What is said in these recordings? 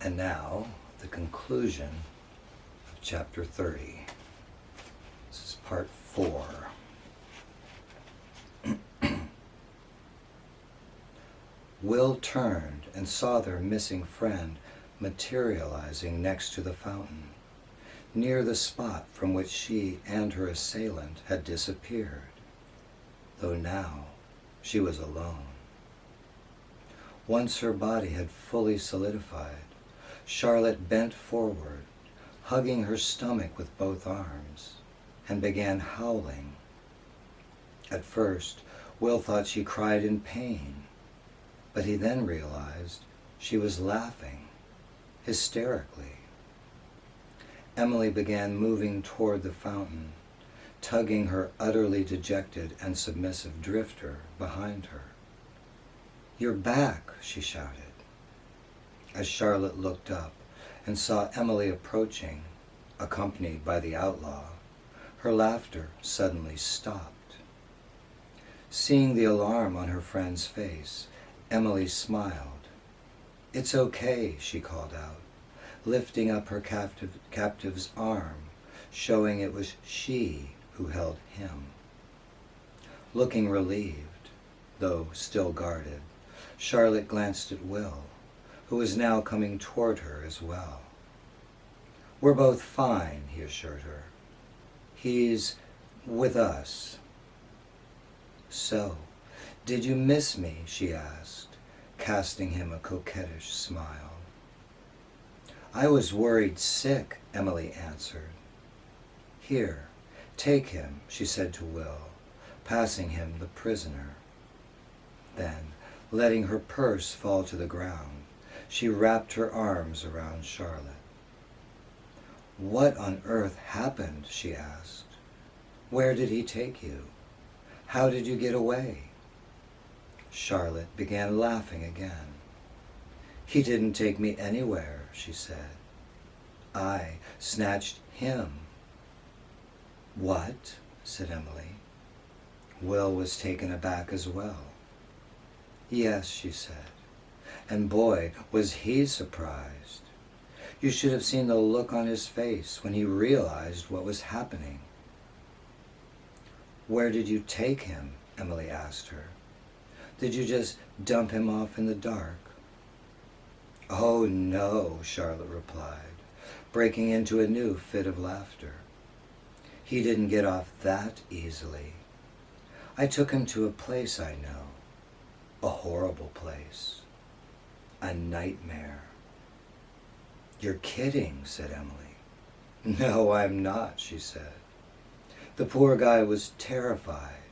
And now, the conclusion of chapter 30. This is part 4. Will turned and saw their missing friend materializing next to the fountain, near the spot from which she and her assailant had disappeared, though now she was alone. Once her body had fully solidified, Charlotte bent forward, hugging her stomach with both arms, and began howling. At first, Will thought she cried in pain, but he then realized she was laughing, hysterically. Emily began moving toward the fountain, tugging her utterly dejected and submissive drifter behind her. "You're back," she shouted. As Charlotte looked up and saw Emily approaching, accompanied by the outlaw, her laughter suddenly stopped. Seeing the alarm on her friend's face, Emily smiled. "It's okay," she called out, lifting up her captive's arm, showing it was she who held him. Looking relieved, though still guarded, Charlotte glanced at Will, who was now coming toward her as well. "We're both fine," he assured her. "He's with us." "So, did you miss me?" she asked, casting him a coquettish smile. "I was worried sick," Emily answered. "Here, take him," she said to Will, passing him the prisoner. Then, letting her purse fall to the ground, she wrapped her arms around Charlotte. "What on earth happened?" she asked. "Where did he take you? How did you get away?" Charlotte began laughing again. "He didn't take me anywhere," she said. "I snatched him." "What?" said Emily. Will was taken aback as well. "Yes," she said, and boy, was he surprised. You should have seen the look on his face when he realized what was happening. "Where did you take him?" Emily asked her. "Did you just dump him off in the dark?" "Oh, no," Charlotte replied, breaking into a new fit of laughter. "He didn't get off that easily. I took him to a place I know. A horrible place. A nightmare." "You're kidding," said Emily. "No, I'm not," she said. "The poor guy was terrified.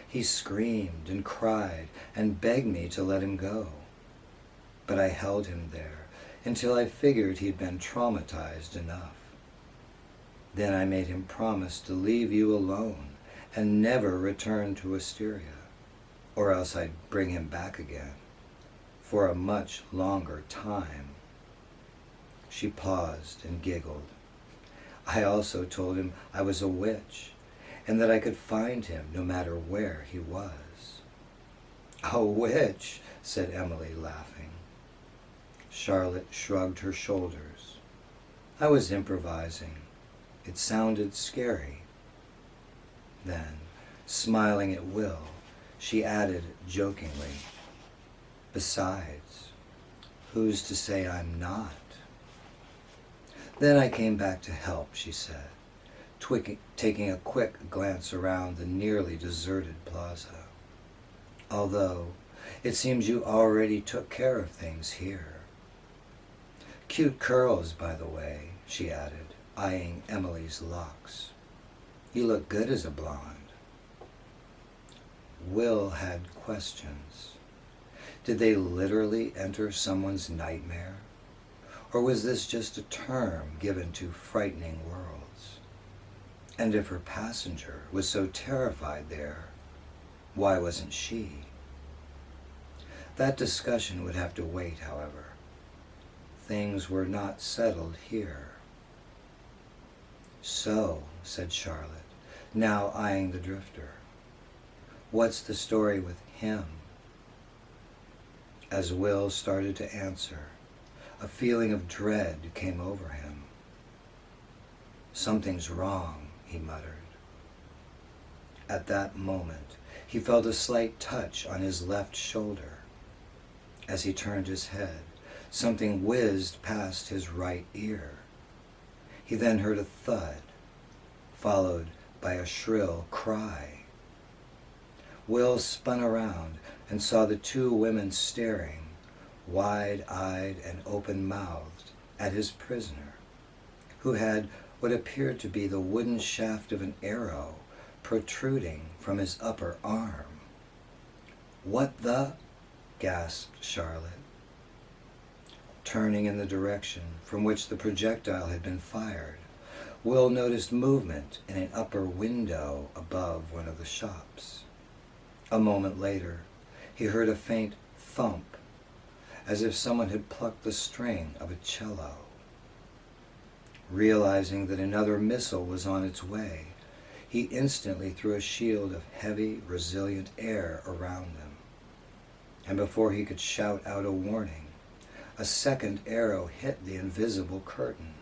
He screamed and cried and begged me to let him go. But I held him there until I figured he'd been traumatized enough. Then I made him promise to leave you alone and never return to Wysteria, or else I'd bring him back again, for a much longer time." She paused and giggled. "I also told him I was a witch, and that I could find him no matter where he was." "A witch," said Emily, laughing. Charlotte shrugged her shoulders. "I was improvising. It sounded scary." Then, smiling at Will, she added jokingly, "Besides, who's to say I'm not?" "Then I came back to help," she said, taking a quick glance around the nearly deserted plaza. "Although, it seems you already took care of things here. Cute curls, by the way," she added, eyeing Emily's locks. "You look good as a blonde." Will had questions. Did they literally enter someone's nightmare? Or was this just a term given to frightening worlds? And if her passenger was so terrified there, why wasn't she? That discussion would have to wait, however. Things were not settled here. "So," said Charlotte, now eyeing the drifter, "what's the story with him?" As Will started to answer, A feeling of dread came over him. "Something's wrong," he muttered. At that moment, he felt a slight touch on his left shoulder. As he turned his head, something whizzed past his right ear. He then heard a thud, followed by a shrill cry. Will spun around and saw the two women staring, wide-eyed and open-mouthed, at his prisoner, who had what appeared to be the wooden shaft of an arrow protruding from his upper arm. "What the?" gasped Charlotte. Turning in the direction from which the projectile had been fired, Will noticed movement in an upper window above one of the shops. A moment later, he heard a faint thump, as if someone had plucked the string of a cello. Realizing that another missile was on its way, he instantly threw a shield of heavy, resilient air around them. And before he could shout out a warning, a second arrow hit the invisible curtain,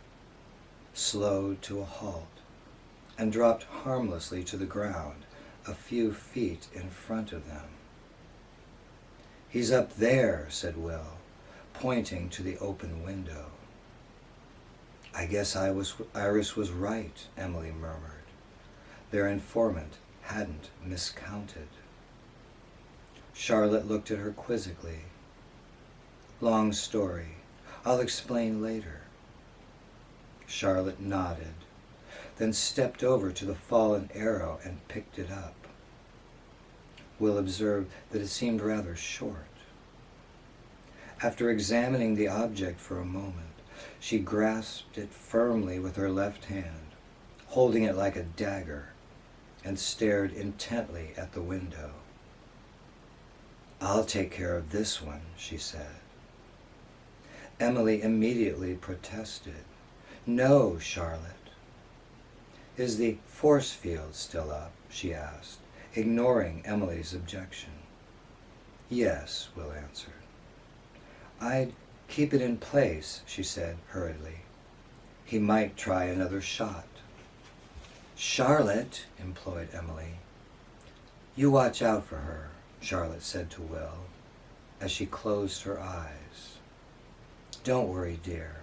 slowed to a halt, and dropped harmlessly to the ground a few feet in front of them. "He's up there," said Will, pointing to the open window. "I guess Iris was right," Emily murmured. Their informant hadn't miscounted. Charlotte looked at her quizzically. "Long story. I'll explain later." Charlotte nodded, then stepped over to the fallen arrow and picked it up. Will observed that it seemed rather short. After examining the object for a moment, she grasped it firmly with her left hand, holding it like a dagger, and stared intently at the window. "I'll take care of this one," she said. Emily immediately protested. "No, Charlotte." "Is the force field still up?" she asked, ignoring Emily's objection. "Yes," Will answered. "I'd keep it in place," she said hurriedly. "He might try another shot." "Charlotte," implored Emily. "You watch out for her," Charlotte said to Will, as she closed her eyes. "Don't worry, dear.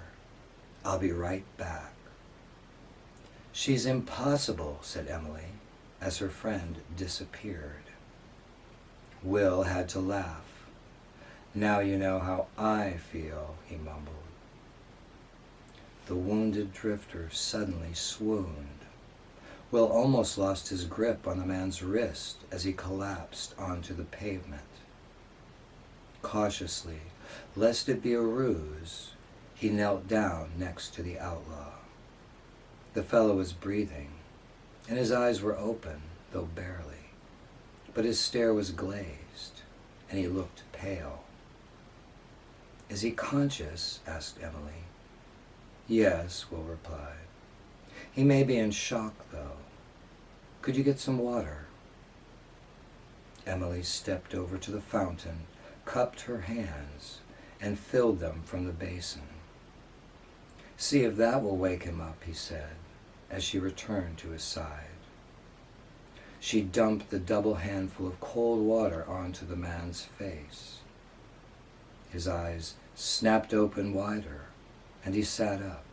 I'll be right back." "She's impossible," said Emily, as her friend disappeared. Will had to laugh. "Now you know how I feel," he mumbled. The wounded drifter suddenly swooned. Will almost lost his grip on the man's wrist as he collapsed onto the pavement. Cautiously, lest it be a ruse, he knelt down next to the outlaw. The fellow was breathing, and his eyes were open, though barely. But his stare was glazed, and he looked pale. "Is he conscious?" asked Emily. "Yes," Will replied. "He may be in shock, though. Could you get some water?" Emily stepped over to the fountain, cupped her hands, and filled them from the basin. "See if that will wake him up," he said, as she returned to his side. She dumped the double handful of cold water onto the man's face. His eyes snapped open wider, and he sat up,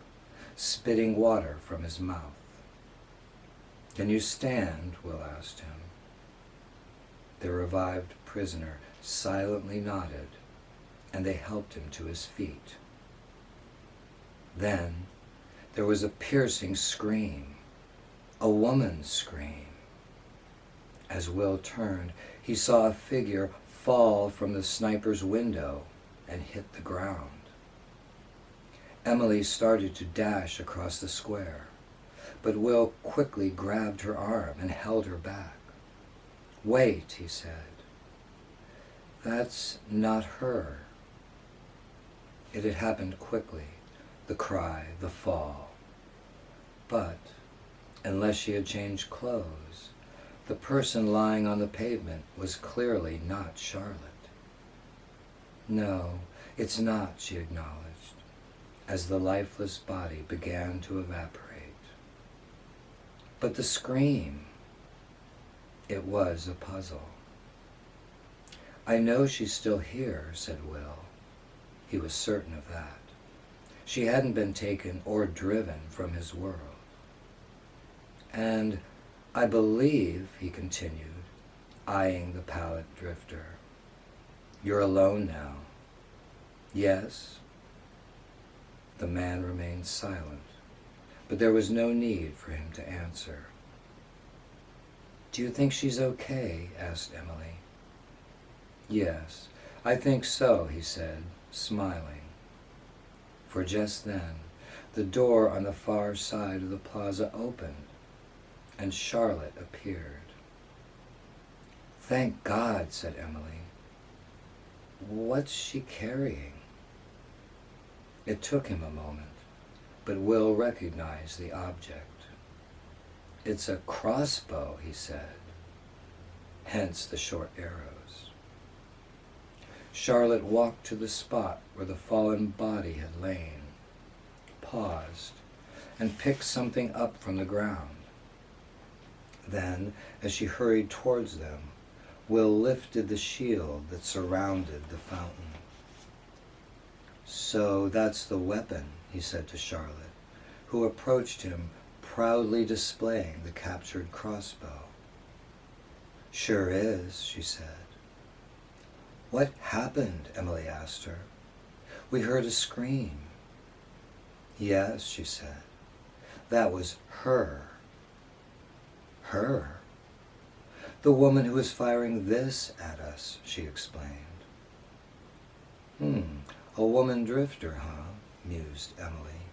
spitting water from his mouth. "Can you stand?" Will asked him. The revived prisoner silently nodded, and they helped him to his feet. Then there was a piercing scream, a woman's scream. As Will turned, he saw a figure fall from the sniper's window and hit the ground. Emily started to dash across the square, but Will quickly grabbed her arm and held her back. "Wait," he said. "That's not her." It had happened quickly, the cry, the fall. But, unless she had changed clothes, the person lying on the pavement was clearly not Charlotte. "No, it's not," she acknowledged. as the lifeless body began to evaporate. But the scream, it was a puzzle. "I know she's still here," said Will. He was certain of that. She hadn't been taken or driven from his world. "And I believe," he continued, eyeing the pallid drifter, "you're alone now." "Yes." The man remained silent, but there was no need for him to answer. "Do you think she's okay?" asked Emily. "Yes, I think so," he said, smiling. For just then, the door on the far side of the plaza opened, and Charlotte appeared. "Thank God," said Emily. "What's she carrying?" It took him a moment, but Will recognized the object. "It's a crossbow," he said, hence the short arrows. Charlotte walked to the spot where the fallen body had lain, paused, and picked something up from the ground. Then, as she hurried towards them, Will lifted the shield that surrounded the fountain. "So that's the weapon," he said to Charlotte, who approached him, proudly displaying the captured crossbow. "Sure is," she said. "What happened?" Emily asked her. "We heard a scream." "Yes," she said. "That was her." "Her?" "The woman who was firing this at us," she explained. A woman drifter, huh?" mused Emily.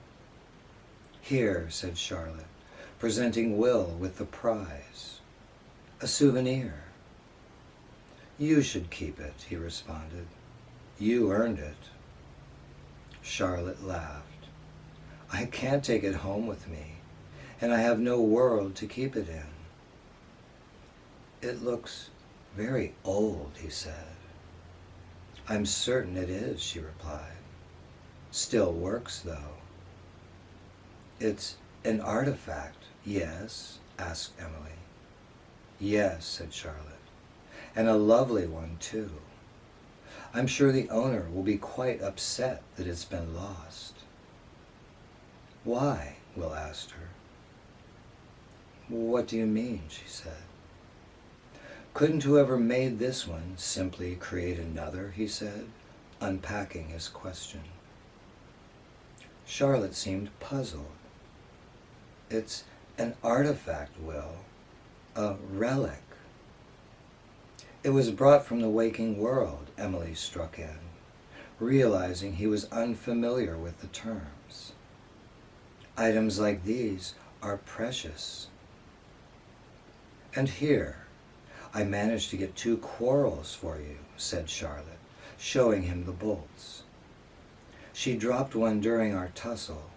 "Here," said Charlotte, presenting Will with the prize. "A souvenir." "You should keep it," he responded. "You earned it." Charlotte laughed. "I can't take it home with me, and I have no world to keep it in." "It looks very old," he said. "I'm certain it is," she replied. "Still works, though." "It's an artifact, yes?" asked Emily. "Yes," said Charlotte, "and a lovely one, too. I'm sure the owner will be quite upset that it's been lost." "Why?" Will asked her. "What do you mean?" she said. "Couldn't whoever made this one simply create another?" he said, unpacking his question. Charlotte seemed puzzled. "It's an artifact, Will. A relic." "It was brought from the waking world," Emily struck in, realizing he was unfamiliar with the terms. "Items like these are precious." "And here, I managed to get 2 quarrels for you," said Charlotte, showing him the bolts. "She dropped one during our tussle,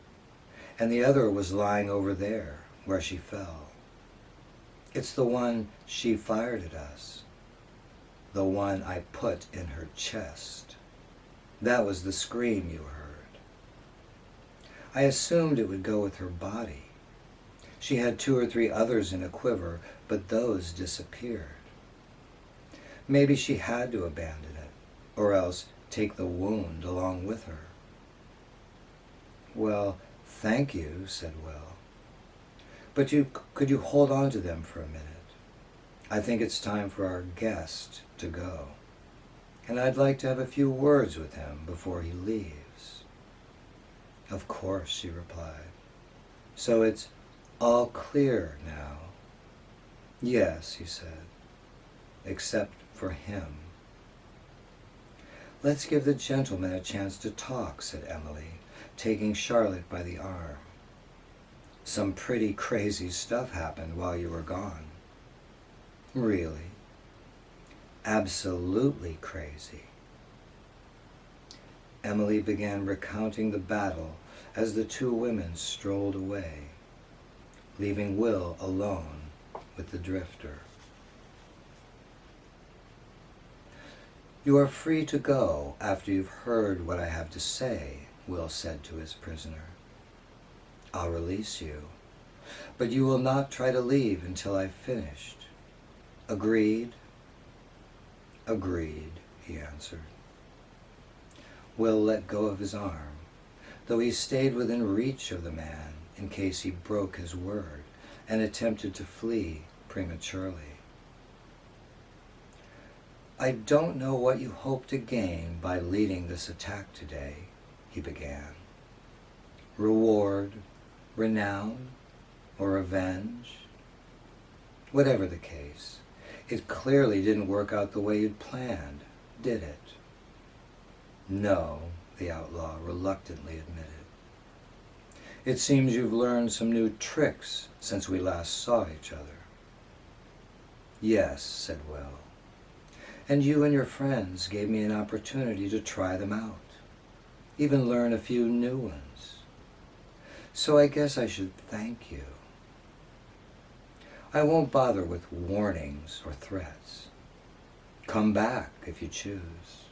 and the other was lying over there, where she fell. It's the one she fired at us, the one I put in her chest. That was the scream you heard. I assumed it would go with her body. She had 2 or 3 others in a quiver, but those disappeared. Maybe she had to abandon it, or else take the wound along with her." "Well, thank you," said Will. "But could you hold on to them for a minute? I think it's time for our guest to go, and I'd like to have a few words with him before he leaves." "Of course," she replied. "So it's all clear now?" "Yes," he said, "except for him." "Let's give the gentleman a chance to talk," said Emily, taking Charlotte by the arm. "Some pretty crazy stuff happened while you were gone." "Really?" "Absolutely crazy." Emily began recounting the battle as the 2 women strolled away, leaving Will alone with the drifter. "You are free to go after you've heard what I have to say," Will said to his prisoner. I'll release you, but you will not try to leave until I've finished. Agreed? Agreed, he answered. Will let go of his arm, though he stayed within reach of the man in case he broke his word and attempted to flee prematurely. I don't know what you hope to gain by leading this attack today, he began. Reward, renown, or revenge? Whatever the case, it clearly didn't work out the way you'd planned, did it? No, the outlaw reluctantly admitted. It seems you've learned some new tricks since we last saw each other. Yes, said Will. And you and your friends gave me an opportunity to try them out, even learn a few new ones. So I guess I should thank you. I won't bother with warnings or threats. Come back if you choose.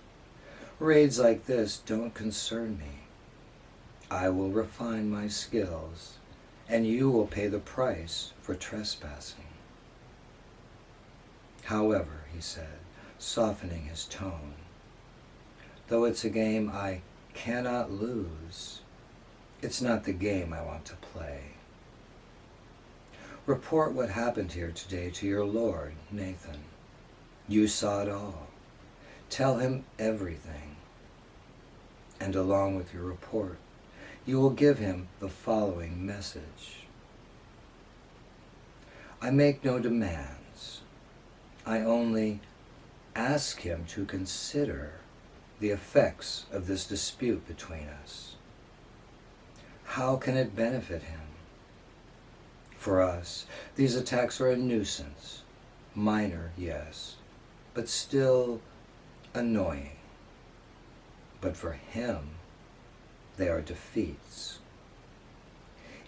Raids like this don't concern me. I will refine my skills, and you will pay the price for trespassing. However, he said, softening his tone, though it's a game I cannot lose, it's not the game I want to play. Report what happened here today to your lord, Nathan. You saw it all. Tell him everything. And along with your report, you will give him the following message. I make no demands. I only ask him to consider the effects of this dispute between us. How can it benefit him? For us, these attacks are a nuisance. Minor, yes, but still annoying. But for him, they are defeats.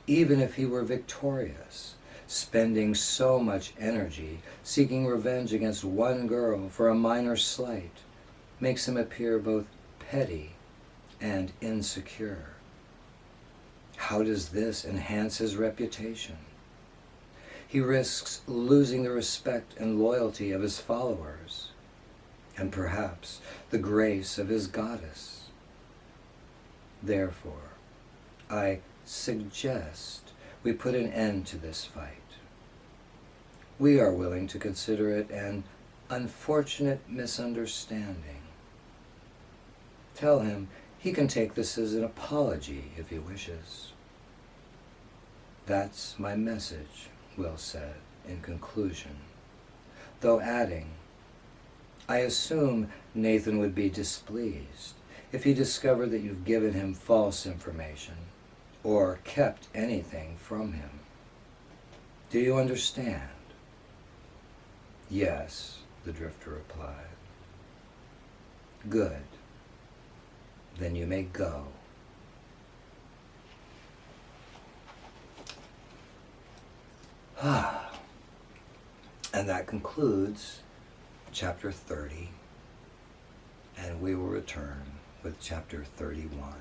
Even if he were victorious, spending so much energy seeking revenge against one girl for a minor slight makes him appear both petty and insecure. How does this enhance his reputation? He risks losing the respect and loyalty of his followers, and perhaps the grace of his goddess. Therefore, I suggest we put an end to this fight. We are willing to consider it an unfortunate misunderstanding. Tell him he can take this as an apology if he wishes. That's my message, Will said in conclusion, though adding, I assume Nathan would be displeased if he discovered that you've given him false information or kept anything from him. Do you understand? Yes, the drifter replied. Good. Then you may go. And that concludes chapter 30, and we will return with chapter 31.